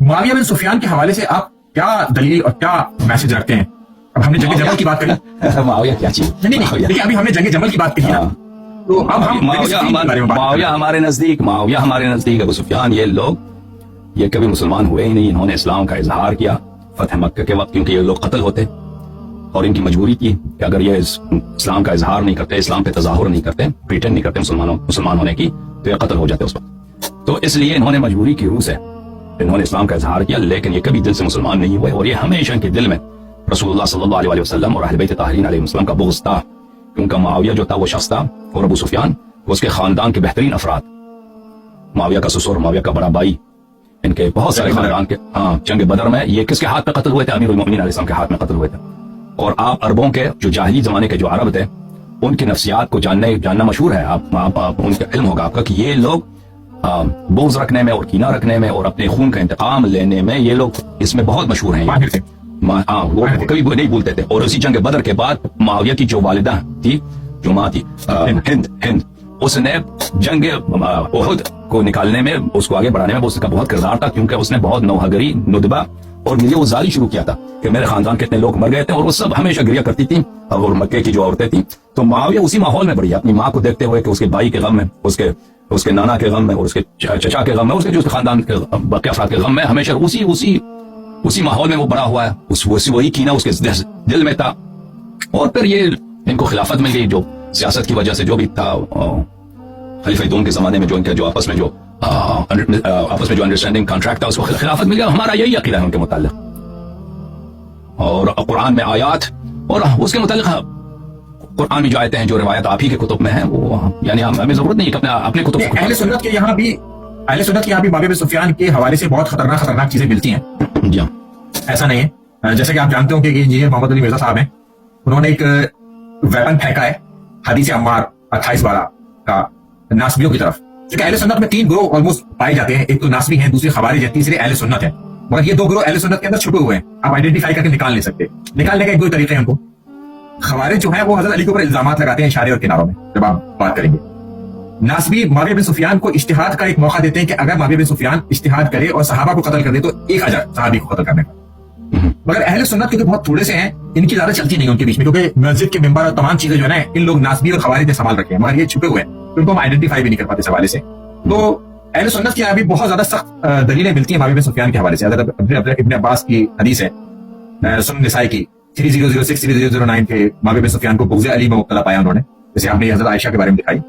معاویہ بن سفیان کے حوالے سے آپ کیا دلیل اور کیا میسج رکھتے ہیں؟ اب ہم نے جنگ جمل کی بات کری، معاویہ کیا چیز؟ نہیں دیکھیے ابھی ہم نے جنگ جمل کی بات کری نا، تو اب ہم معاویہ ہمارے نزدیک ابو سفیان یہ لوگ یہ کبھی مسلمان ہوئے ہی نہیں. انہوں نے اسلام کا اظہار کیا فتح مکہ کے وقت، کیونکہ یہ لوگ قتل ہوتے اور ان کی مجبوری تھی کہ اگر یہ اسلام کا اظہار نہیں کرتے، اسلام پہ تظاہر نہیں کرتے، پریٹینڈ نہیں کرتے مسلمان ہونے کی، تو یہ قتل ہو جاتے اس وقت. تو اس لیے انہوں نے مجبوری کی روح سے انہوں نے اسلام کا اظہار کیا، لیکن یہ کبھی دل سے مسلمان نہیں ہوئے. اور یہ ہمیشہ ان کے دل میں رسول اللہ صلی اللہ علیہ وسلم اور اہل بیت طاہرین علیہ السلام کا بغض تھا. کیونکہ معاویہ جو تھا وہ شخص تھا، اور ابو سفیان اس کے خاندان کے بہترین افراد، معاویہ کا سسر، معاویہ کا بڑا بھائی، ان کے بہت سارے خاندان کے جنگ بدر میں یہ کس کے ہاتھ میں قتل ہوئے تھے؟ امیر المؤمنین علیہ السلام کے ہاتھ میں قتل ہوئے تھے. اور آپ عربوں کے جو جاہلی زمانے کے جو عرب تھے ان کی نفسیات کو جاننا مشہور ہے. آپ ان کا علم ہوگا آپ کا کہ یہ لوگ بغض رکھنے میں اور کینہ رکھنے میں اور اپنے خون کا انتقام لینے میں یہ لوگ اس میں بہت مشہور ہیں. وہ کبھی نہیں بھولتے تھے. اور اسی جنگ بدر کے بعد معاویہ کی جو والدہ تھی، جو ماں تھی ہند، اس نے جنگ احد کو نکالنے میں، اس کو آگے بڑھانے میں اس کا بہت کردار تھا. کیونکہ اس نے بہت نوحگری، ندبہ اور گریہ شروع کیا تھا کہ میرے خاندان کے اتنے لوگ مر گئے تھے، اور وہ سب ہمیشہ گریہ کرتی تھیں. اور مکے کی جو عورتیں تھیں، تو معاویہ اسی ماحول میں بڑھی، اپنی ماں کو دیکھتے ہوئے کہ اس کے بھائی کے غم میں، اس کے نانا کے غم میں، اور اس کے چچا کے غم میں، اس کے جو خاندان کے باقی افراد کے غم میں، ہمیشہ اسی ماحول میں وہ بڑا ہوا ہے. وہی کینہ اس کے دل میں تھا. اور پھر یہ ان کو خلافت مل گئی، جو سیاست کی وجہ سے جو بھی تھا، خلیفہ دوم کے زمانے میں جو ان کے جو آپس میں جو انڈرسٹینڈنگ کانٹریکٹ تھا، اس کو خلافت مل گیا. ہمارا یہی عقیدہ ہے ان کے متعلق، اور قرآن میں آیات اور اس کے متعلق قرآن میں جو آیتیں ہیں، جو روایت آپ ہی کے کتب میں ہیں، وہ یعنی ہمیں ضرورت نہیں کہ اپنے کتب. اہل سنت کے یہاں بھی معاویہ بن سفیان کے حوالے سے بہت خطرناک چیزیں ملتی ہیں. جی ہاں، ایسا نہیں ہے. جیسے کہ آپ جانتے ہو کہ انجینئر محمد علی مرزا صاحب ہیں، انہوں نے ایک ویپن پھینکا ہے حدیث عمار 28-12 کا ناسبیوں کی طرف. کیونکہ اہل سنت میں 3 گروہ آلموسٹ پائے جاتے ہیں. ایک تو ناسبی ہیں، دوسرے خوارج ہیں، تیسرے اہل سنت ہیں. مگر یہ 2 گروہ اہل سنت کے اندر چھپے ہوئے ہیں، آپ آئیڈینٹیفائی کر کے نکال نہیں سکتے. نکالنے کا ایک 2 طریقے ہیں ان کو. خوارج جو ہیں وہ حضرت علی کے اوپر الزامات لگاتے ہیں اشارے اور کناروں میں، جب آپ بات کریں گے. ناسبی معاویہ بن سفیان کو اجتہاد کا ایک موقع دیتے ہیں کہ اگر معاویہ بن سفیان اجتہاد کرے اور صحابہ کو قتل کر دے تو 1 اجر صحابی کو قتل کرنے کا. مگر اہل سنت کے بہت تھوڑے سے ہیں، ان کی زیادہ چلتی نہیں ان کے بیچ میں، کیونکہ مسجد کے ممبر اور تمام چیزیں جو ہے نا ان لوگ ناسبی اور خوارج نے سنبھال رکھے ہیں، مگر یہ چھپے ہوئے ہیں، ان کو ہم آئیڈینٹیفائی بھی نہیں کر پاتے اس حوالے سے. تو اہل سنت کی ابھی بہت زیادہ سخت دلیلیں ملتی ہیں معاویہ بن سفیان کے حوالے سے. حضرت ابن عباس کی حدیث ہے سنن نسائی کی 3006 3009 کے، معاویہ بن سفیان کو بغض علی میں مبتلا پایا انہوں نے، جیسے آپ نے حضرت عائشہ کے بارے میں دکھائی.